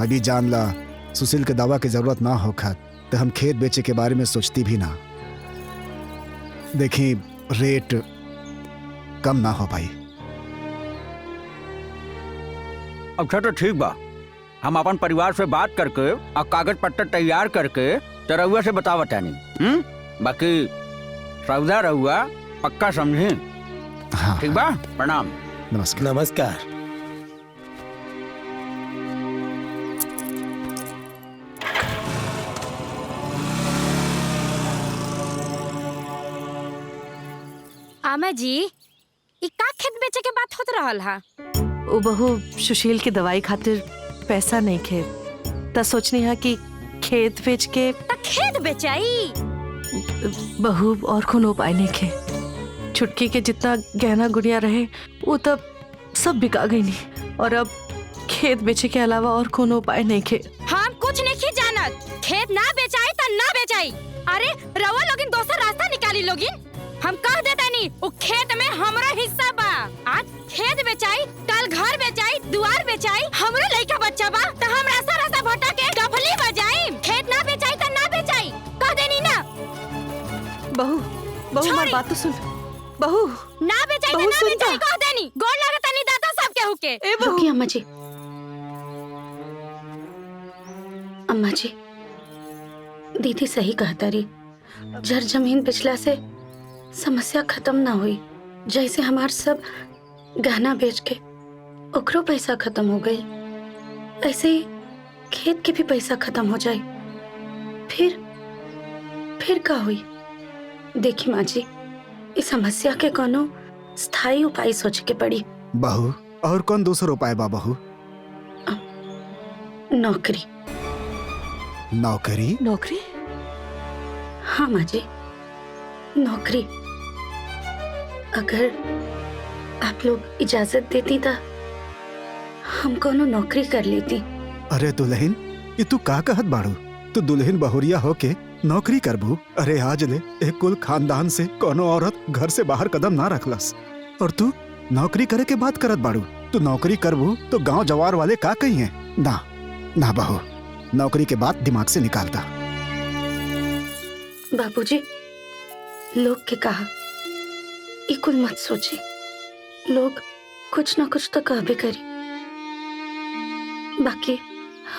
अभी जान ला सुशील के दवा की जरूरत ना होखत तो हम खेत बेचे के बारे में सोचती भी ना। देखी रेट कम ना हो पाई। अच्छा तो ठीक बा, हम अपन परिवार से बात करके और कागज पत्तर तैयार करके रउआ से बतावत नहीं। बाकी सौदा रउआ पक्का समझे। हाँ, ठीक बा, प्रणाम। नमस्कार। नमस्कार। आमा जी, ई का खेत बेचे के बात होत रहल हा? ओ बहू सुशील के दवाई खातिर पैसा नहीं खे त सोचनी है कि खेत बेच के त खेत बेचाई। बहू और कोनो उपाय नहीं खे। छुटकी के जितना गहना गुड़िया रहे वो तब सब बिका गई नहीं और अब खेत बेचे के अलावा और कोनो उपाय नहीं खे। हम कुछ नहीं जानत। खेत ना बेचाई त ना बेचाई। अरे रवा लोगिन दोसर रास्ता निकाली लोगिन। हम कह देता नहीं वो खेत में हमरा हिस्सा बा। आज खेत बेचाई, कल घर बेचाई, दुआर बेचाई, हमरे लइका बच्चा बा त हम रास्ता रास्ता भटक के डफली बजाई। खेत ना बेचाई त ना बेचाई, कह देनी ना। बहू बहू हमारी बात तो सुन। बहू ना बेचाई त ना बेचाई, कह देनी। गोड़ लागत नहीं दाता सब केहू के। ए बहू। रुकिए अम्मा जी। अम्मा जी, दीदी सही कहता रही। जर जमीन बेचला से समस्या खत्म ना हुई। जैसे हमार सब गहना बेच के ओकरो पैसा खत्म हो गई, ऐसे ही खेत के भी पैसा खत्म हो जाए। फिर का हुई? देखी माँ जी, इस समस्या के कोनो स्थायी उपाय सोच के पड़ी। बहू और कौन दूसरा उपाय बा बहू? नौकरी। नौकरी? नौकरी? हाँ माँ जी, नौकरी। अगर आप लोग इजाजत देती तो हम कोनो नौकरी कर लेती। अरे दुल्हन, ये तू का कहत बाड़ू? तू दुल्हन बहुरिया होके नौकरी करबू? अरे आज ले एक कुल खानदान से कोनो औरत घर से बाहर कदम ना रखलस और तू नौकरी करे के बात करत बाड़ू। तू नौकरी करबू तो गांव जवार वाले का कही है? ना ना बहू, नौकरी के बात दिमाग से निकालता। बाबूजी, लोग के कहा ई कुल मत सोची। लोग कुछ न कुछ तो कहबे करी। बाकी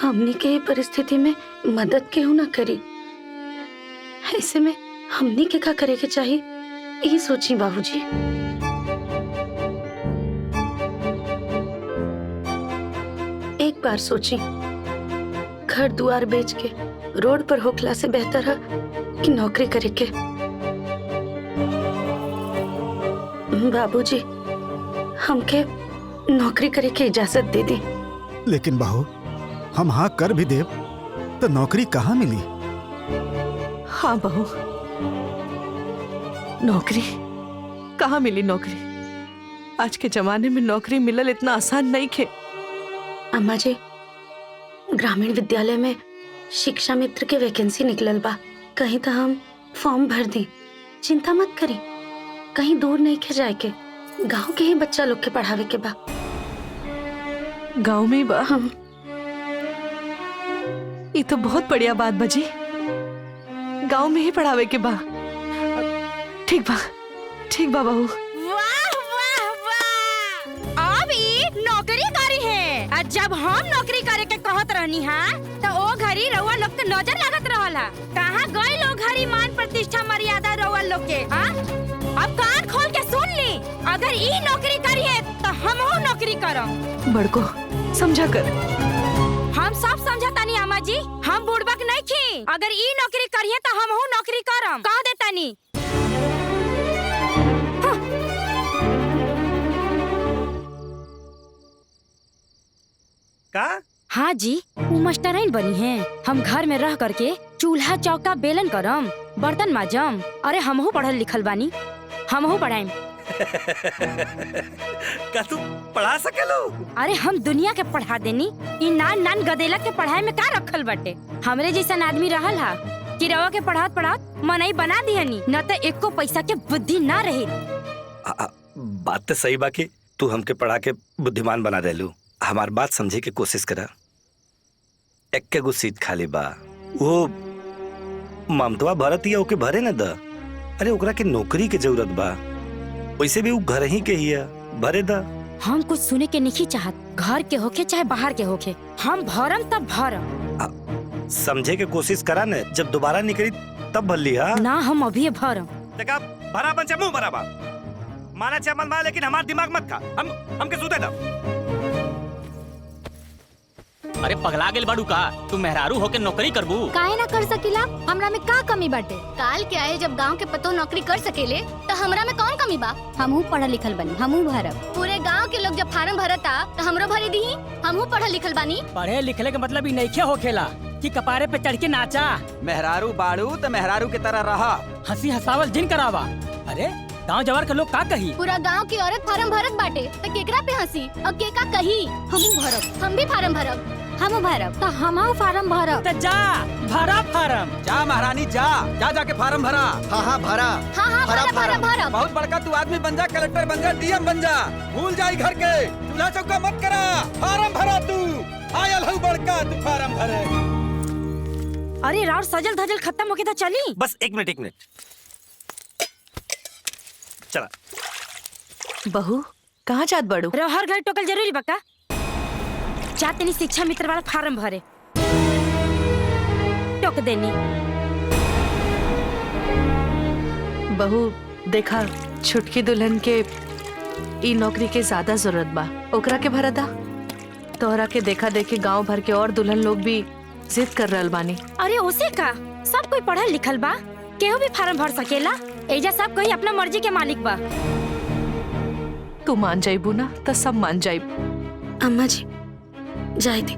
हमनी के ये परिस्थिति में मदद केहू ना करी। ऐसे में हमनी के का करे के चाहिए, यही सोची बाबूजी। एक बार सोची, घर दुआर बेच के रोड पर होखला से बेहतर है कि नौकरी करे के। बाबूजी, हमके नौकरी करे के इजाजत दे दी। लेकिन बहू, हम हाँ कर भी देव तो नौकरी कहाँ मिली? हाँ बहू, नौकरी कहाँ मिली? नौकरी आज के जमाने में नौकरी मिलल इतना आसान नहीं खे। अम्मा जी, ग्रामीण विद्यालय में शिक्षा मित्र के वैकेंसी निकलल बा। कहीं तो हम फॉर्म भर दी। चिंता मत करी, कहीं दूर नहीं के जाए के, गांव के ही बच्चा लोग के पढ़ावे के बा। गांव में बा? हम ये तो बहुत बढ़िया बात बजी। गांव में ही पढ़ावे के बा। ठीक बा बहू। वाह वाह वाह, अब ई नौकरी करी है। आज जब हम नौकरी करे के कहत रहनी हा तो ओ घरी रउआ लोग के नजर लागत रहल हा। कहाँ गई लोग घरी मान प्रतिष्ठा मर्यादा रउआ लोग के? हाँ, अब कान खोल के सुन ली। अगर ई नौकरी करी है तो हमहू नौकरी करम। बड़को समझा कर। हम सब समझतानी अम्मा जी, हम बुड़बक नहीं खी। अगर ई नौकरी करिए तो हमहू नौकरी करम, कह देतानी। का? हाँ जी, वो मास्टराइन बनी है। हम घर में रह करके चूल्हा चौका बेलन करम, बर्तन माजम। अरे हमहू पढ़ल लिखल बानी, हमहू पढ़ाएम। का तू पढ़ा सकेलो? अरे हम दुनिया के पढ़ा देनी। इ नान नान गदेला के पढ़ाई में का रखल बाटे? हमरे जैसा आदमी रहल हा कि रवा के पढ़ात पढ़ात मनई बना दिहनी, न तो एको पैसा के बुद्धि ना रही। बात तो सही बाकी तू हमके पढ़ा के बुद्धिमान बना देलू। हमार बात समझे के कोशिश करा। एक्के गो सीट खाली बा। वो ममतवा भरत या ओके भरे न द। अरे ओकरा के नौकरी के जरूरत बा, वैसे भी वो घर ही के ही है, भरे द। हम कुछ सुने के नहीं चाहत, घर के होके चाहे बाहर के होके, हम भरम तब भरम। समझे के कोशिश करा न, जब दोबारा निकली तब भल्ली। हाँ ना हम अभी भरम। देखा भरा बन मुंह भरा बा, माना चाहे मत माना, लेकिन हमारा दिमाग मत खा। हमके सूते दो। अरे पगला गेल बाड़ू का, तू मेहरारू होके नौकरी करबू? काहे ना कर सकीला, हमरा में का कमी बाटे? काल के आए जब गांव के पतो नौकरी कर सकेले तो हमरा में कौन कमी बा? हमहू पढ़ल लिखल बनी, हमहू भरब। पूरे गांव के लोग जब फार्म भरता तो हमरो भरी दी। हमहू पढ़ल लिखल बानी। पढ़े लिखले के मतलब ई नइखे होखेला कि कपारे पे चढ़ के नाचा। मेहरारू बाड़ू तो मेहरारू की तरह रहा। हंसी हंसावल जिन करावा। अरे गांव जवार के लोग का कही? पूरा गांव की औरत फार्म भरत बाटे तो केकरा पे हंसी और के का कही? हमहू भरब, हम भी फार्म भरब, हमहू भरब। तो हमहू फार्म भरब। तो जा भरा फार्म। जा महारानी जा, जा जाके फार्म भरा। हाँ भरब भरब भरब। बहुत बड़का तू आदमी बन जा, कलेक्टर बन जा, डीएम बन जा। भूल जाई घर के चूल्हा चौका मत करा। फार्म भरा तू, आयल हूँ बड़का तू फार्म भरे। अरे राउर सजल धजल खत्म होके तो चली। बस एक मिनट चला। बहू कहाँ जात बड़ू? हर घर टोकल जरूरी बका। जाते नहीं शिक्षा मित्र वाला फार्म भरे, टोक देनी। बहू देखा, छुटकी दुल्हन के ई नौकरी के ज्यादा जरूरत बा, ओकरा के भरा दा। तोहरा के देखा देखी गांव भर के और दुल्हन लोग भी जिद कर रहल बानी। अरे उसे का, सब कोई पढ़ल लिखल बा, केहू भी फार्म भर सकेला। एजा सब कोई अपना मर्जी के मालिक बा। तू मान जाइबू ना तो सब मान जाइब। अम्मा जी जाए दे,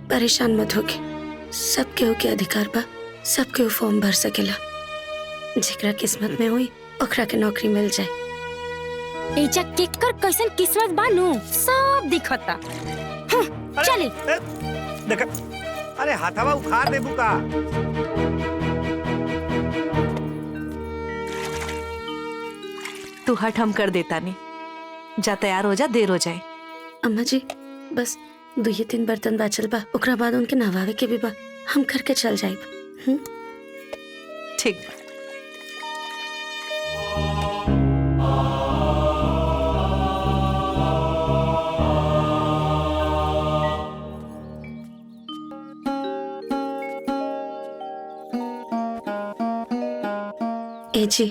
परेशान मत होके। सब केहू के अधिकार बा, सब केहू फॉर्म भर सकेला। जेकरा किस्मत में हुई ओकरा के नौकरी मिल जाए। एजा केकर कैसन किस्मत बानू सब दिखता। चली देखा, अरे हाथावा उखाड़ देबू का। तू हट हम कर देता नहीं, जा तैयार हो जा, देर हो जाए। अम्मा जी बस 2-3 बर्तन बाचल बा, ओकरा बाद उनके नहवावे के भी बा, हम करके चल जाइब। ठीक। ए जी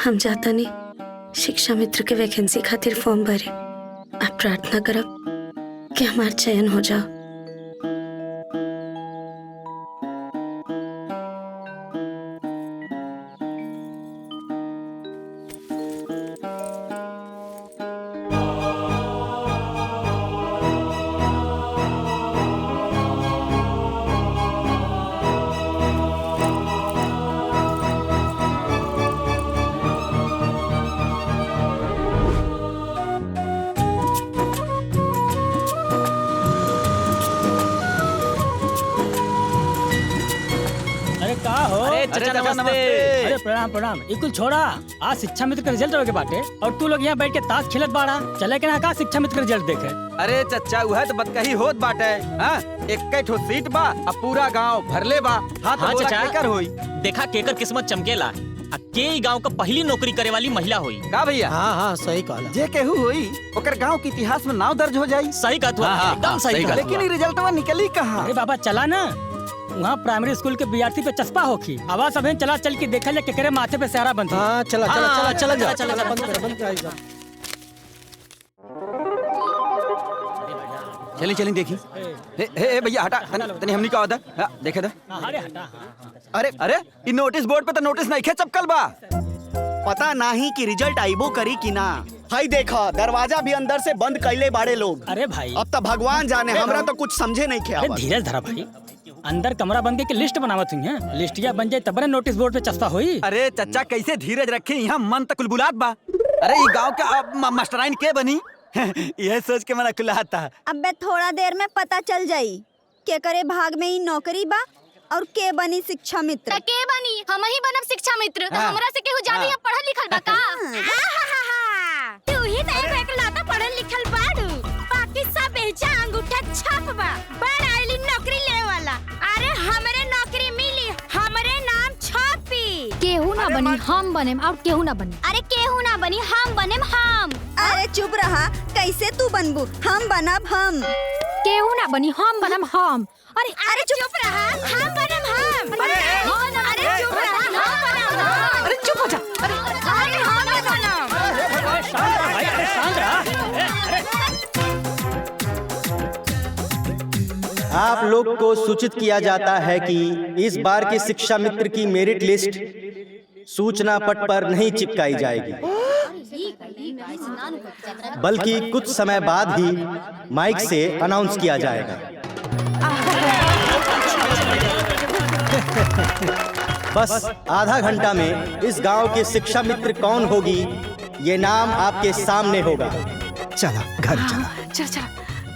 हम जाता नहीं शिक्षा मित्र के वैकेंसी खातिर फॉर्म भरे। आप प्रार्थना करब कि हमार चयन हो जाओ। चाचा नमस्ते। अरे प्रणाम प्रणाम। इकुल छोड़ा, आज शिक्षा मित्र का रिजल्ट होके बाटे और तू लोग यहाँ बैठ के ताश खेलत बाड़ा। चले के ना का शिक्षा मित्र का रिजल्ट देखे? अरे चचा वह तो बतकही होत बाटे। हाँ एक ठो सीट बा, अब पूरा गांव भरले बा। हाँ तो बोला केकर होई? देखा केकर किस्मत चमकेला, के गांव का पहली नौकरी करे वाली महिला हुई। का भैया? हाँ सही कहला। जे केहू होई ओकर गांव के इतिहास में नाम दर्ज हो जाई। सही कहा तू, एकदम सही कहा। लेकिन ये रिजल्टवा निकली कहाँ? अरे बाबा चला ना, वहाँ प्राइमरी स्कूल के विद्यार्थी पे चस्पा होखी। आवाज अभी चला चल के देखा जाए केकरे माथे पे सेहरा बंधी। हाँ चला चला चला चला चला चला, चला, बंद कर। चली चली देखी। हे भैया हटा तनी हमनी का आदा देखे दा। अरे हटा। अरे अरे इ नोटिस बोर्ड पे तो नोटिस नहीं खे चपकल बा। पता नहीं कि रिजल्ट आइबो करी कि ना। हाई देखा दरवाजा भी अंदर से बंद कैले बाड़े लोग। अरे भाई अब तो भगवान जाने, हमरा तो कुछ समझे नहीं खे। अरे धीरज धरा भाई, अंदर कमरा बंद के लिस्ट बनावत हुई है। लिस्टिया बन जाए तब नोटिस बोर्ड पे चस्पा हुई। अरे चचा कैसे धीरज रखे, यहाँ मन तक बुलात बा। अरे ये गांव का मास्टराइन के बनी यह सोच के मना कुलाता। अबे थोड़ा देर में पता चल जाई के करे भाग में ही नौकरी बा और के बनी शिक्षा मित्र। के बनी? हम ही बनब शिक्षा मित्र। हमरा से केहू ज्यादा या पढ़ल लिखल बा का? तू ही तो एक लाता पढ़ल लिखल बाड़ू, बाकी सब एजा अंगूठा छाप बा। हम बने और केहू ना बने। अरे केहू ना बनी, हम बने हम। अरे चुप रहा, कैसे तू बनबू? हम बनब हम। केहू ना बनी, हम बनम हम। अरे चुप रहा, हम बनम हम। अरे चुप रहा, हम बनम हम। अरे चुप हो जा। अरे हम बनम। आप लोग को सूचित किया जाता है कि इस बार की शिक्षा मित्र की मेरिट लिस्ट सूचना पट पर नहीं चिपकाई जाएगी, बल्कि कुछ समय बाद ही माइक से अनाउंस किया जाएगा। बस आधा घंटा में इस गांव के शिक्षा मित्र कौन होगी, ये नाम आपके सामने होगा। चला घर चला। चल चल।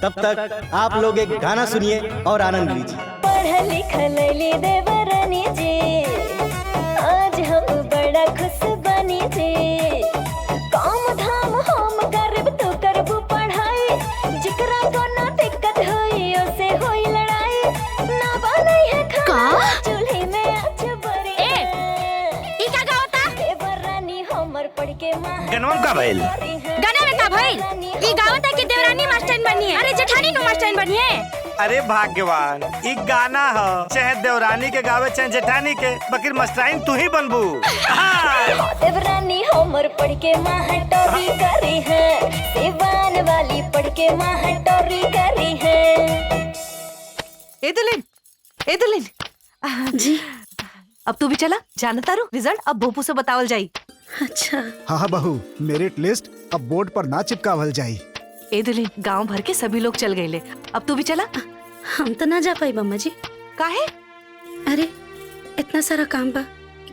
तब तक आप लोग एक गाना सुनिए और आनंद लीजिए। पढ़ लिख ले देवरानी जी, आज हम बड़ा खुश बनी जी। काम धाम हम करब, तू करबू पढ़ाई। जिकरा को ना दिक्कत होई उसे होई लड़ाई। ना बनै है खाना चूल्हे में आज बरी। ई का गावता? देवरानी हमर पढ़ के गनवा का भइल? गाना में का भइल? ई गावता कि देवरानी मास्टर बनिए? अरे जेठानी नु मास्टर बनिए? अरे भाग्यवान, ई गाना ह, चाहे देवरानी के गावे चाहे जेठानी के, बकिर मस्टराइन तू ही बनबू। देवरानी हमर पढ़ के मास्टरी करी है, सिवान वाली पढ़ के मास्टरी करी है। ए दुल्हन जी अब तू भी चला। जानता रू रिजल्ट अब भोपू से बतावल जाई। अच्छा। हाँ बहू, मेरिट लिस्ट अब बोर्ड पर ना चिपकावल जाई। ए दुल्हन गांव भर के सभी लोग चल गए, अब तू भी चला। हम तो ना जा पाई मम्मा जी। काहे? अरे इतना सारा काम बा,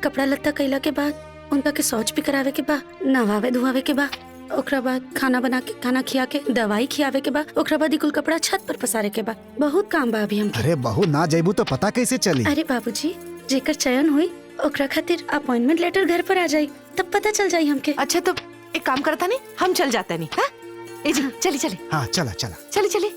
कपड़ा लत्ता कैला के बाद उनका के शौच भी करावे के बा, नवावे धुआवे के बा, ओकरा बाद खाना बना के खाना खिया के दवाई खियावे के बा, ओकरा बाद कुल कपड़ा छत पर पसारे के बा। बहुत काम बा अभी हमके। अरे बहू ना जाइबू तो पता कैसे चली? अरे बाबूजी, जेकर चयन हुई ओकरा खातिर अपॉइंटमेंट लेटर घर पर आ जाई, तब पता चल जाई हमके। अच्छा तो एक काम करता नहीं, हम चल जाते नहीं। हाँ? ए जी चली चली। हाँ चला चला। चली चली।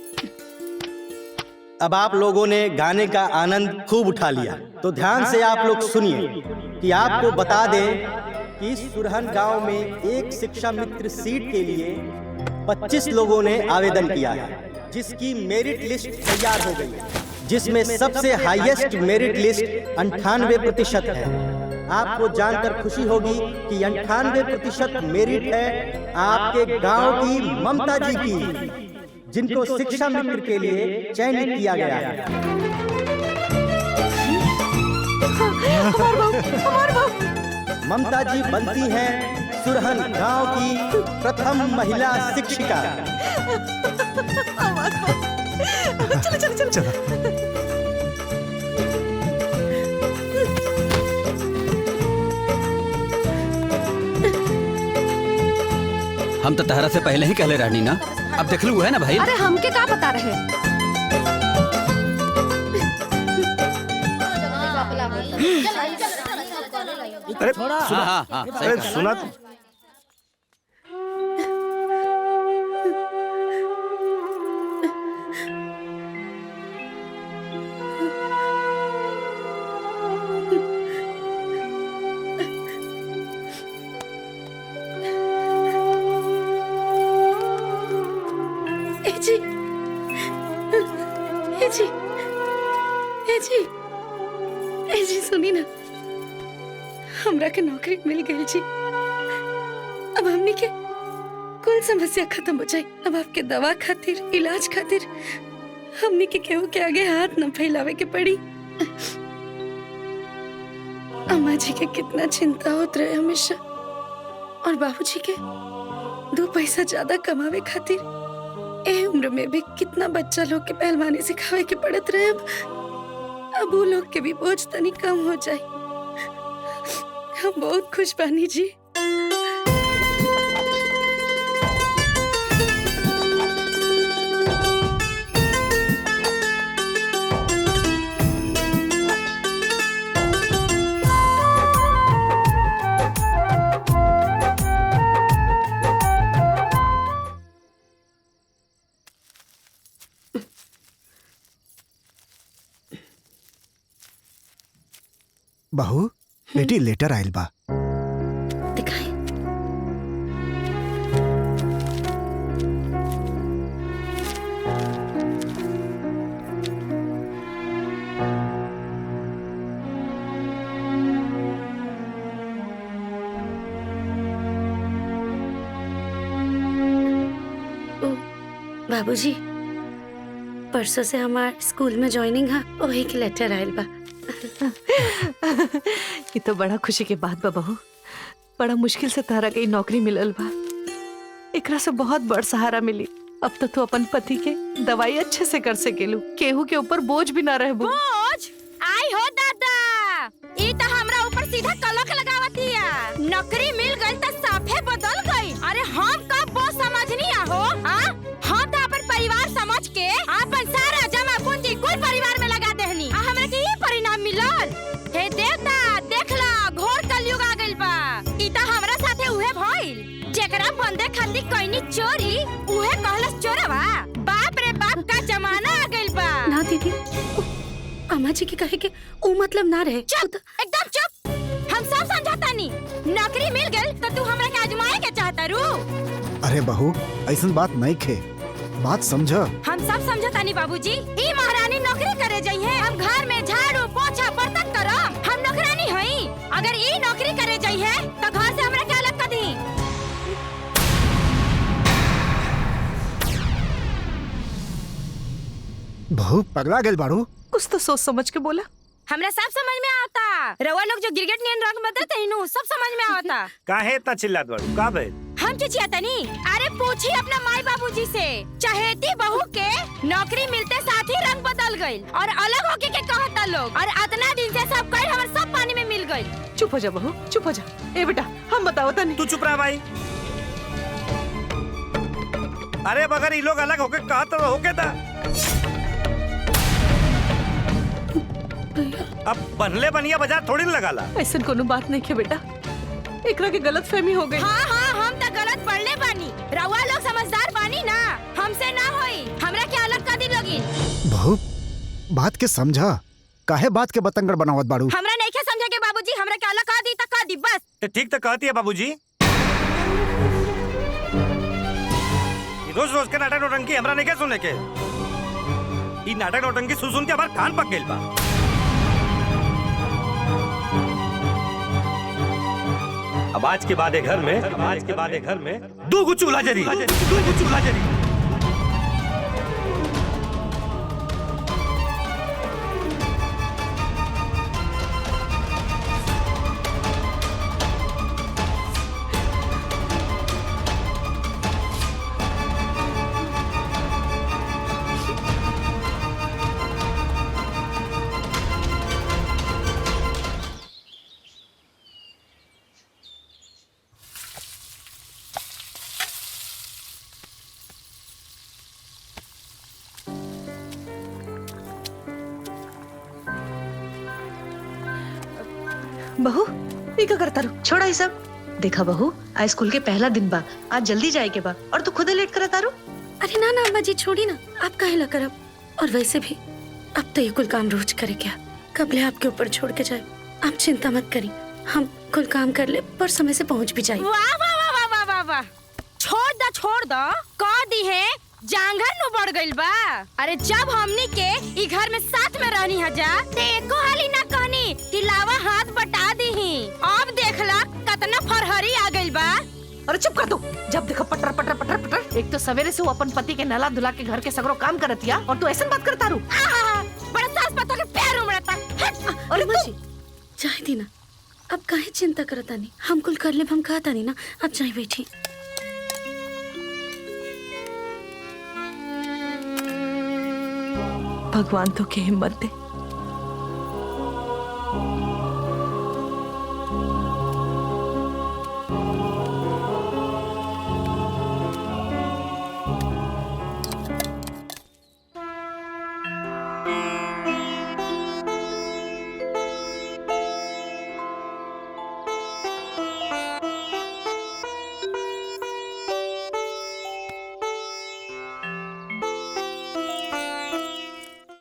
अब आप लोगों ने गाने का आनंद खूब उठा लिया, तो ध्यान से आप लोग सुनिए कि आपको बता दें कि सुरहन गांव में एक शिक्षा मित्र सीट के लिए 25 लोगों ने आवेदन किया है, जिसकी मेरिट लिस्ट तैयार हो गई है, जिसमें सबसे हाईएस्ट मेरिट लिस्ट 98% है। आपको जानकर खुशी होगी कि 98% मेरिट है आपके गांव की ममता जी की, जिनको शिक्षा मित्र के लिए चयनित किया गया है। ममता जी बनती हैं सुरहन गांव की प्रथम महिला शिक्षिका। चलो चलो चलो। हम तो तहरा से पहले ही कहले रहनी ना, अब देख लू है ना भाई। अरे हमके क्या बता रहे? अरे छोड़ा। सुना, हाँ, हाँ, सही अरे कहा। सुना। जी सुनी ना, हमरा के नौकरी मिल गई जी। अब हमनी के कुल समस्या खत्म हो जाए। अब आपके दवा खातिर, इलाज खातिर हमनी के केहू के आगे हाथ न फैलावे के पड़ी। अम्मा जी के कितना चिंता होत रहे हमेशा, और बाबूजी के 2 पैसा ज्यादा कमावे खातिर ए उम्र में भी कितना बच्चा लोग के पहलवानी सिखावे के पड़त रहे। अब वो लोग के भी बोझ तनी कम हो जाए। हम बहुत खुश बानी जी। बहू बेटी लेटर आयल बा। बाबूजी, परसों से हमार स्कूल में ज्वाइनिंग है, वही के लेटर आयल बा। ये तो बड़ा खुशी के बात बा बहू। बड़ा मुश्किल से तारा के नौकरी मिलल बा। एकरा से बहुत बड़ सहारा मिली। अब तो तू अपन पति के दवाई अच्छे से कर सकेलू, केहू के ऊपर बोझ भी ना रहबू। बोझ? आई हो दादा, ई तो हमरा ऊपर सीधा कलक लगावतिया। नौकरी मिल गई तो साफे बदल गई। अरे हम कब बोझ समझनी हो? हम तो अपन परिवार समझ के अपन सारा जमा पूंजी कुल परिवार में लगा देहनी। हमरा के ये परिणाम मिलल। हे देवता, देखला घोर कलयुग आ गइल बा। ई तो हमरा साथे उहे भइल। जेकरा बंदे खातिर कइनी चोरी, उहे कहलस चोरवा। बाप रे बाप का जमाना आ गइल बा। ना दीदी, अम्मा जी के कहे के ऊ मतलब ना रहे। चुप, एकदम चुप। हम सब समझाता नी। नौकरी मिल गई तो तू हमरा के आजमाए के चाहता रू? अरे बहू, ऐसन बात नहीं खे, बात समझ। हम सब समझता नी बाबूजी। ई महारानी नौकरी करे जाई है, हम घर में झाड़ू पोछा बर्तन करम। हम नौकरानी हई। अगर ई नौकरी करे जाई है तो घर से हमरा के अलग कर दी। बहू पगला गेल बाड़ू। कुछ तो सोच समझ के बोला। हमरा सब समझ में आता। रवा लोग जो गिरगिट नियन रंग बदलते हैं सब समझ में आता। काहे इतना चिल्लात बाड़ू? का भइल? हम चिचियाता नी। अरे पूछी अपना माई बाबूजी से। चहेती बहू के नौकरी मिलते साथ ही रंग बदल गई और अलग होके के कहता लोग। और इतना दिन से सब कर हमारे सब पानी में मिल गई। चुप हो जा बहू, चुप हो जा। ए बेटा, हम बताओ तनी। तू चुप रहा भाई। अरे मगर ये लोग अलग होके कहत तो होके था। अब बनले बनिया बाजार थोड़ी न लगाला। ऐसा कोनो बात नहीं है बेटा, एकरा के गलत फहमी हो गई। हाँ, हम तो गलत पढ़ले बानी। रउआ लोग समझदार बानी ना, हमसे ना होई। हमरा के अलग कर दी लोगी। बहू बात के समझा, काहे बात के बतंगड़ बनावत बाड़ू? हमरा नहीं के समझा के बाबूजी, हमरा के अलग कर दी तो कर दी बस। ठीक तो कहती है बाबूजी। रोज रोज के नाटक नौटंकी हमरा नहीं के सुने के। ई नाटक नौटंकी सुन के हमार कान पक गेल बा। अब आज के बाद घर में दो गो चूल्हा जरी। बहू ये क्या करता रू? छोड़ा ये सब। देखा बहू, आज स्कूल के पहला दिन बा, आज जल्दी जाए के बा और तू खुद लेट करता रू। अरे ना अम्मा जी, छोड़ी ना, आप काहे ला करब। और वैसे भी अब तो ये कुल काम रोज करे क्या, कब ले आपके ऊपर छोड़ के जाए। आप चिंता मत करी, हम कुल काम कर ले पर समय से पहुंच भी जाए। वाह वाह वाह वाह वाह वाह, छोड़ दो कह दी है। जांघर नु बढ़ गइल बा। अरे जब हमनी के ई घर में साथ में रहनी हजा ते एको हाली ना कहनी कि लावा हाथ बटा दीही। अब देखला कतना फरहरी आ गइल बा। अरे चुप कर दो, जब देखो पटर पटर पटर पटर। एक तो सवेरे से वो अपन पति के नला धुला के घर के सगरो काम करतिया और तू ऐसा बात करता रू। बड़ा सास पता के पैर उमड़ता। अरे अम्मा जी जाए दी ना, अब काहे चिंता करता नहीं, हम कुल कर ले, हम कहता नहीं ना। अब जाए बैठी। भगवान तो के हिम्मत दे।